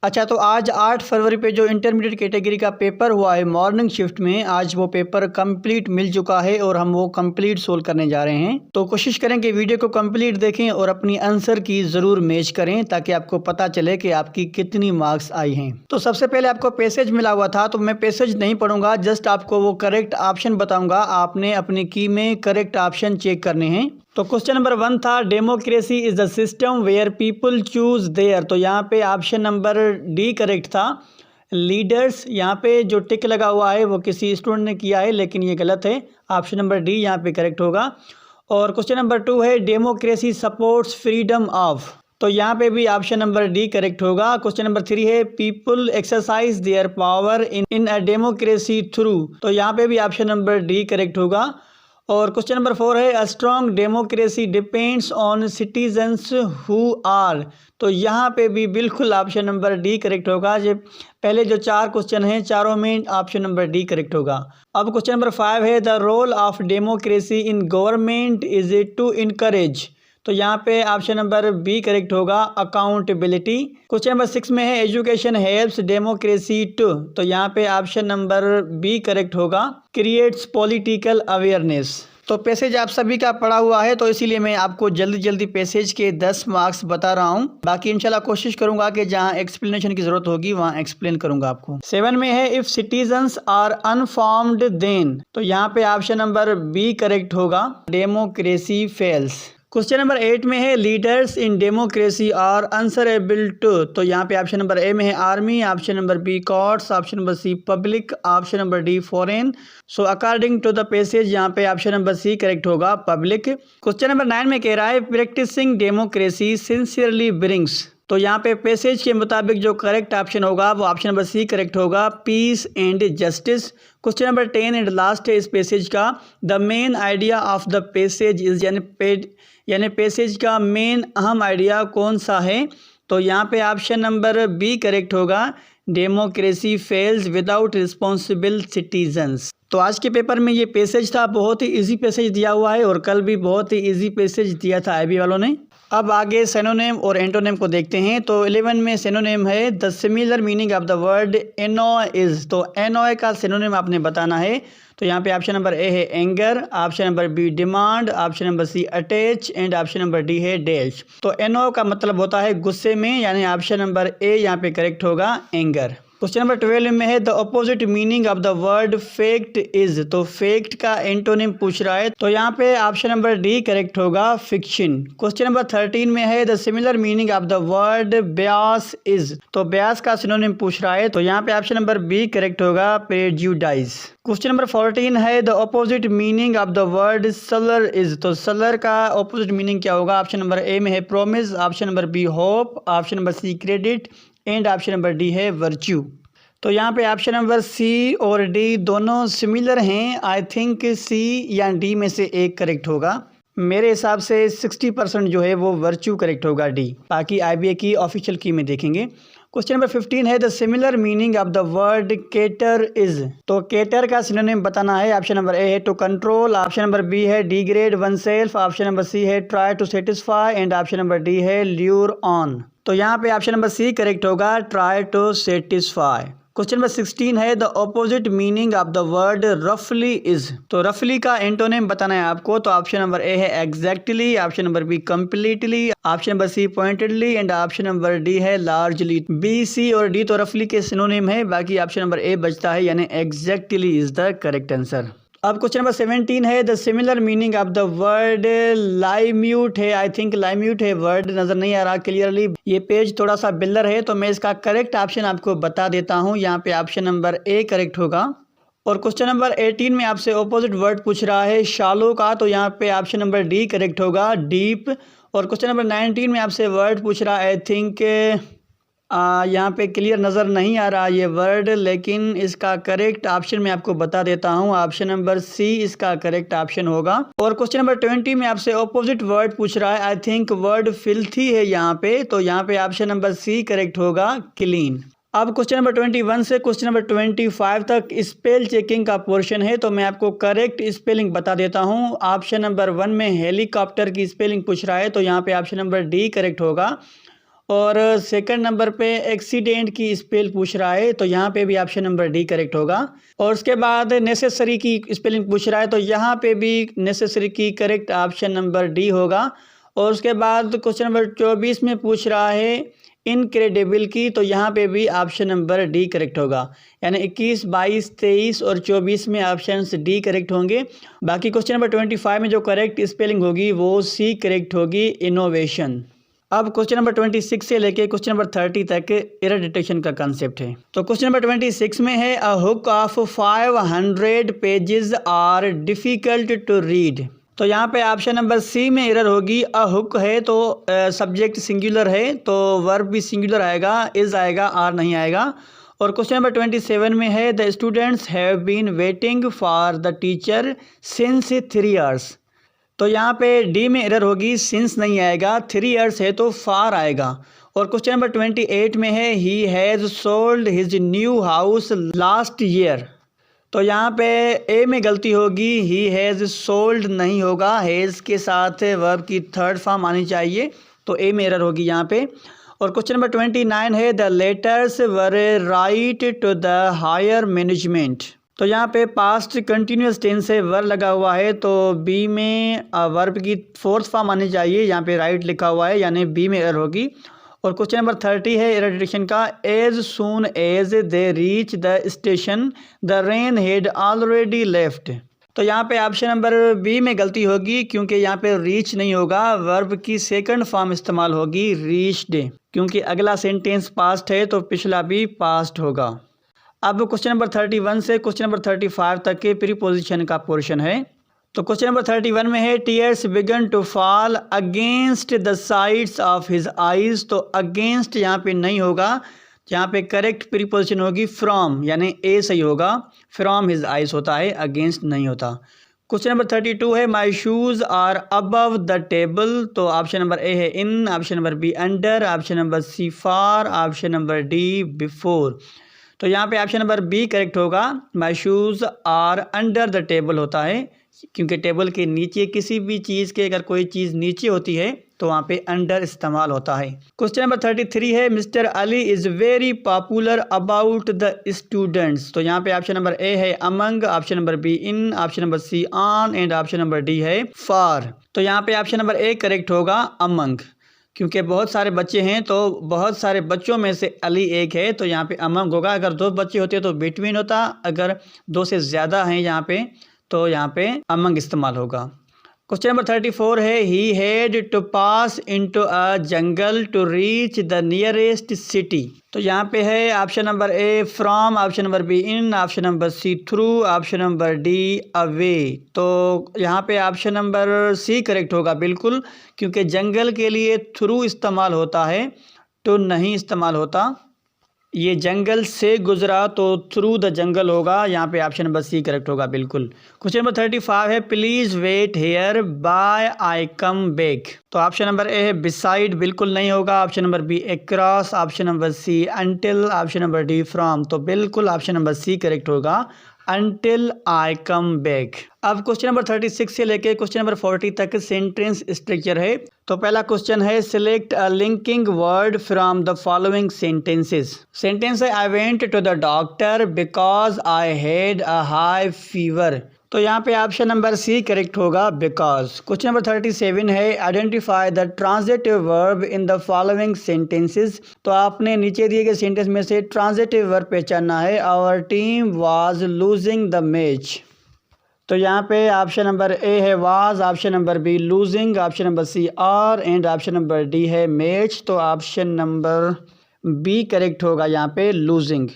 अच्छा, तो आज 8 फरवरी पे जो इंटरमीडिएट कैटेगरी का पेपर हुआ है मॉर्निंग शिफ्ट में, आज वो पेपर कंप्लीट मिल चुका है और हम वो कंप्लीट सोल्व करने जा रहे हैं। तो कोशिश करें कि वीडियो को कंप्लीट देखें और अपनी आंसर की ज़रूर मैच करें ताकि आपको पता चले कि आपकी कितनी मार्क्स आई हैं। तो सबसे पहले आपको पैसेज मिला हुआ था, तो मैं पैसेज नहीं पढ़ूंगा, जस्ट आपको वो करेक्ट ऑप्शन बताऊंगा। आपने अपनी की में करेक्ट ऑप्शन चेक करने हैं। तो क्वेश्चन नंबर 1 था democracy is the system where people choose their. तो यहाँ पे ऑप्शन नंबर डी करेक्ट था, लीडर्स। यहाँ पे जो टिक लगा हुआ है वो किसी स्टूडेंट ने किया है, लेकिन ये गलत है। ऑप्शन नंबर डी यहाँ पे करेक्ट होगा। और क्वेश्चन नंबर 2 है डेमोक्रेसी सपोर्ट्स फ्रीडम ऑफ। तो यहाँ पे भी ऑप्शन नंबर डी करेक्ट होगा। क्वेश्चन नंबर 3 है people exercise their power in a democracy through. तो यहाँ पे भी ऑप्शन नंबर डी करेक्ट होगा। और क्वेश्चन नंबर 4 है a strong democracy depends on citizens who are. तो यहाँ पे भी बिल्कुल ऑप्शन नंबर डी करेक्ट होगा। जो पहले जो 4 क्वेश्चन हैं चारों में ऑप्शन नंबर डी करेक्ट होगा। अब क्वेश्चन नंबर 5 है the role of democracy in government is it to encourage. तो यहाँ पे ऑप्शन नंबर बी करेक्ट होगा, अकाउंटेबिलिटी। क्वेश्चन नंबर 6 में है एजुकेशन हेल्प्स डेमोक्रेसी टू। तो यहाँ पे ऑप्शन नंबर बी करेक्ट होगा, क्रिएट्स पॉलिटिकल अवेयरनेस। तो पैसेज आप सभी का पढ़ा हुआ है, तो इसीलिए मैं आपको जल्दी जल्दी पैसेज के 10 मार्क्स बता रहा हूँ। बाकी इंशाल्लाह कोशिश करूंगा कि जहाँ एक्सप्लेनेशन की जरूरत होगी वहाँ एक्सप्लेन करूंगा आपको। 7 में है if citizens are uninformed then. तो यहाँ पे ऑप्शन नंबर बी करेक्ट होगा, डेमोक्रेसी फेल्स। क्वेश्चन नंबर 8 में है leaders in democracy are answerable to. तो यहाँ पे ऑप्शन नंबर ए में है army, option number B courts, option number C public, option number D foreign. So according to the passage यहाँ पे option number C correct होगा, public. Question number 9 में कह रहा है प्रैक्टिसिंग डेमोक्रेसी सिंसियरली ब्रिंग्स। तो यहाँ पे पैसेज के मुताबिक जो करेक्ट ऑप्शन होगा वो ऑप्शन नंबर सी करेक्ट होगा, peace and justice. Question number 10 and last है इस पैसेज का, the main idea of the passage is, यानी पैसेज का मेन अहम आइडिया कौन सा है। तो यहाँ पे ऑप्शन नंबर बी करेक्ट होगा, democracy fails without responsible citizens. तो आज के पेपर में ये पैसेज था, बहुत ही इजी पैसेज दिया हुआ है और कल भी बहुत ही इजी पैसेज दिया था आईबी वालों ने। अब आगे सिनोनिम और एंटोनिम को देखते हैं। तो 11 में सिनोनिम है the similar meaning of the word annoy is. तो एनॉय का सिनोनिम आपने बताना है। तो यहाँ पे ऑप्शन नंबर ए है anger, option number B demand, option number C attach and option number D है डैश। तो एनॉय का मतलब होता है गुस्से में, यानी ऑप्शन नंबर ए यहाँ पे करेक्ट होगा, एंगर। क्वेश्चन नंबर 12 में है the opposite meaning of the word fact is. तो फैक्ट का एंटोनिम पूछ रहा है, तो यहाँ पे ऑप्शन नंबर डी करेक्ट होगा, फिक्शन। क्वेश्चन नंबर 13 में है the similar meaning of the word Beas is. तो ब्यास का सिनोनिम पूछ रहा है, तो यहाँ पे ऑप्शन नंबर बी करेक्ट होगा, प्रेजुडाइज। क्वेश्चन नंबर 14 है the opposite meaning of the word sullen is. तो सलर का अपोजिट मीनिंग क्या होगा। ऑप्शन नंबर ए में है promise, option number B hope, option number C credit and option number D है virtue. तो यहाँ पे ऑप्शन नंबर सी और डी दोनों सिमिलर हैं। आई थिंक सी या डी में से एक करेक्ट होगा। मेरे हिसाब से 60% जो है वो वर्च्यू करेक्ट होगा, डी। बाकी आईबीए की ऑफिशियल की में देखेंगे। क्वेश्चन नंबर 15 है the similar meaning of the word cater is. तो केटर का सिनोनिम बताना है। ऑप्शन नंबर ए है to control, option number B है degrade one self, option number C है try to satisfy and option number D है lure on. तो यहाँ पे ऑप्शन नंबर सी करेक्ट होगा, try to satisfy. Question number 16 है the opposite meaning of the word रफली is. तो रफली का एंटोनिम बताना है आपको। तो ऑप्शन नंबर ए है exactly, option number B completely, option number C pointedly and option number D है लार्जली। बी, सी और डी तो रफली के सिनोनिम है, बाकी ऑप्शन नंबर ए बचता है, यानी exactly is the correct answer. अब क्वेश्चन नंबर 17 है the similar meaning of the word लाइम्यूट है। आई थिंक लाइम्यूट है, वर्ड नजर नहीं आ रहा क्लियरली। ये पेज थोड़ा सा बिल्डर है, तो मैं इसका करेक्ट ऑप्शन आपको बता देता हूँ। यहाँ पे ऑप्शन नंबर ए करेक्ट होगा। और क्वेश्चन नंबर 18 में आपसे ऑपोजिट वर्ड पूछ रहा है शालो का। तो यहाँ पे ऑप्शन नंबर डी करेक्ट होगा, डीप। और क्वेश्चन नंबर 19 में आपसे वर्ड पूछ रहा है, आई थिंक यहाँ पे क्लियर नज़र नहीं आ रहा ये वर्ड, लेकिन इसका करेक्ट ऑप्शन मैं आपको बता देता हूँ। ऑप्शन नंबर सी इसका करेक्ट ऑप्शन होगा। और क्वेश्चन नंबर 20 में आपसे ऑपोजिट वर्ड पूछ रहा है, आई थिंक वर्ड फिल्थी है यहाँ पे। तो यहाँ पे ऑप्शन नंबर सी करेक्ट होगा, क्लीन। अब क्वेश्चन नंबर 21 से क्वेश्चन नंबर 25 तक स्पेल चेकिंग का पोर्शन है, तो मैं आपको करेक्ट स्पेलिंग बता देता हूँ। ऑप्शन नंबर 1 में हेलीकॉप्टर की स्पेलिंग पूछ रहा है, तो यहाँ पे ऑप्शन नंबर डी करेक्ट होगा। और सेकंड नंबर पे एक्सीडेंट की स्पेल पूछ रहा है, तो यहाँ पे भी ऑप्शन नंबर डी करेक्ट होगा। और उसके बाद नेसेसरी की स्पेलिंग पूछ रहा है, तो यहाँ पे भी नेसेसरी की करेक्ट ऑप्शन नंबर डी होगा। और उसके बाद क्वेश्चन नंबर 24 में पूछ रहा है इनक्रेडिबल की, तो यहाँ पे भी ऑप्शन नंबर डी करेक्ट होगा। यानी 21, 22, 23 और 24 में ऑप्शन डी करेक्ट होंगे। बाकी क्वेश्चन नंबर 25 में जो करेक्ट स्पेलिंग होगी वो सी करेक्ट होगी, इनोवेशन। अब क्वेश्चन नंबर 26 से लेके क्वेश्चन नंबर 30 तक एरर डिटेक्शन का कंसेप्ट है। तो क्वेश्चन नंबर 26 में है a book of 500 pages are difficult to read. तो यहाँ पे ऑप्शन नंबर सी में एरर होगी। अ हुक है तो सब्जेक्ट सिंगुलर है तो वर्ब भी सिंगुलर आएगा, इज आएगा, आर नहीं आएगा। और क्वेश्चन नंबर 27 में है the students have been waiting for the teacher since 3 years. तो यहाँ पे डी में एरर होगी, सिंस नहीं आएगा, 3 इयर्स है तो फार आएगा। और क्वेश्चन नंबर 28 में है he has sold his new house last year. तो यहाँ पे ए में गलती होगी, ही हैज़ सोल्ड नहीं होगा, हैज़ के साथ वर्ब की थर्ड फॉर्म आनी चाहिए, तो ए में एरर होगी यहाँ पे। और क्वेश्चन नंबर 29 है the letters were write to the higher management. तो यहाँ पे पास्ट कंटिन्यूस टेंस से वर्ब लगा हुआ है, तो बी में वर्ब की फोर्थ फॉर्म आनी चाहिए, यहाँ पे राइट लिखा हुआ है यानी बी में एरर होगी। और क्वेश्चन नंबर 30 है एरर डिटेक्शन का, as soon as they reach the station the train had already left. तो यहाँ पे ऑप्शन नंबर बी में गलती होगी, क्योंकि यहाँ पे रीच नहीं होगा, वर्ब की सेकंड फॉर्म इस्तेमाल होगी रीच्ड, क्योंकि अगला सेंटेंस पास्ट है तो पिछला भी पास्ट होगा। अब क्वेश्चन नंबर 31 से क्वेश्चन नंबर 35 तक के प्रीपोजिशन का पोर्शन है। तो क्वेश्चन नंबर 31 में है tears began to fall against the sides of his eyes. तो अगेंस्ट यहाँ पे नहीं होगा, यहाँ पे करेक्ट प्रीपोजिशन होगी फ्रॉम, यानी ए सही होगा, फ्रॉम हिज आईज होता है, अगेंस्ट नहीं होता। क्वेश्चन नंबर 32 है my shoes are above the table. तो ऑप्शन नंबर ए है in, option number B under, option number C far, option number D before. तो यहाँ पे ऑप्शन नंबर बी करेक्ट होगा, my shoes are under the table होता है, क्योंकि table के नीचे किसी भी चीज़ के अगर कोई चीज़ नीचे होती है तो वहाँ पे अंडर इस्तेमाल होता है। क्वेश्चन नंबर 33 है Mr Ali is very popular about the students. तो यहाँ पे ऑप्शन नंबर ए है among, option number B in, option number C on and option number D है फार। तो यहाँ पे ऑप्शन नंबर ए करेक्ट होगा अमंग, क्योंकि बहुत सारे बच्चे हैं तो बहुत सारे बच्चों में से अली एक है, तो यहाँ पे अमंग होगा। अगर 2 बच्चे होते तो बिटवीन होता, अगर 2 से ज़्यादा हैं यहाँ पे तो यहाँ पे अमंग इस्तेमाल होगा। क्वेश्चन नंबर 34 है he had to pass into a jungle to reach the nearest city. तो यहाँ पे है option number A from, option number B in, option number C through, option number D away. तो यहाँ पे ऑप्शन नंबर सी करेक्ट होगा बिल्कुल, क्योंकि जंगल के लिए थ्रू इस्तेमाल होता है, टू नहीं इस्तेमाल होता। ये जंगल से गुजरा तो थ्रू द जंगल होगा, यहाँ पे ऑप्शन नंबर सी करेक्ट होगा बिल्कुल। क्वेश्चन नंबर 35 है please wait here by I come back. तो ऑप्शन नंबर ए है बिसाइड, बिल्कुल नहीं होगा, option number B across, option number C until, option number D from. तो बिल्कुल ऑप्शन नंबर सी करेक्ट होगा, अंटिल आई कम बैक। अब question number 36 से लेके क्वेश्चन नंबर 40 तक सेंटेंस स्ट्रक्चर है। तो पहला क्वेश्चन है select a linking word from the following sentences. Sentence है I went to the doctor because I had a high fever. तो यहाँ पे ऑप्शन नंबर सी करेक्ट होगा बिकॉज। क्वेश्चन नंबर 37 है identify the transitive verb in the following sentences. तो आपने नीचे दिए गए सेंटेंस में से ट्रांजिटिव वर्ब पहचानना है। Our team was losing the match. तो यहाँ पे ऑप्शन नंबर ए है was, option number B losing, option number C are and option number D है मैच। तो ऑप्शन नंबर बी करेक्ट होगा यहाँ पे लूजिंग।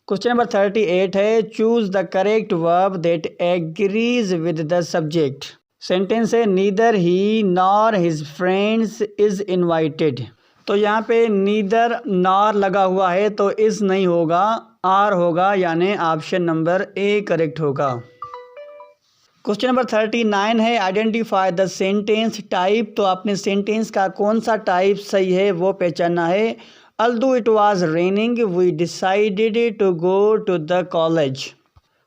क्वेश्चन नंबर 38 है choose the correct verb that agrees with the subject. Sentence है neither he nor his friends is invited. तो यहाँ पे नीदर नॉर लगा हुआ है तो इज नहीं होगा, आर होगा, यानी ऑप्शन नंबर ए करेक्ट होगा। क्वेश्चन नंबर 39 है आइडेंटिफाई द सेंटेंस टाइप। तो आपने सेंटेंस का कौन सा टाइप सही है वो पहचानना है। Although it was raining, we decided to go to the college.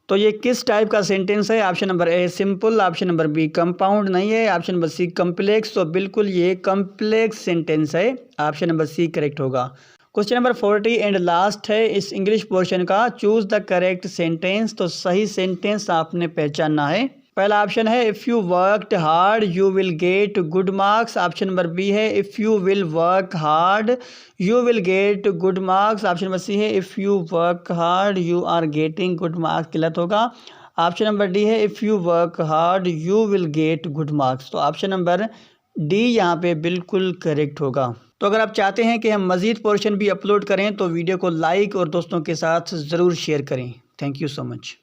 तो ये किस टाइप का सेंटेंस है? Option number A simple, option number B compound नहीं है, ऑप्शन नंबर सी कम्प्लेक्स। तो बिल्कुल ये कम्प्लेक्स सेंटेंस है, ऑप्शन नंबर सी करेक्ट होगा। क्वेश्चन नंबर 40 एंड लास्ट है इस इंग्लिश पोर्शन का। Choose the correct sentence. तो सही सेंटेंस आपने पहचानना है। पहला ऑप्शन है if you worked hard you will get good marks. Option number B है if you will work hard you will get good marks. Option number C है if you work hard you are getting good marks. गलत होगा। Option number D है if you work hard you will get good marks. तो option number D यहाँ पे बिल्कुल correct होगा। तो अगर आप चाहते हैं कि हम मज़ीद पोर्शन भी अपलोड करें तो वीडियो को लाइक और दोस्तों के साथ ज़रूर शेयर करें। Thank you so much.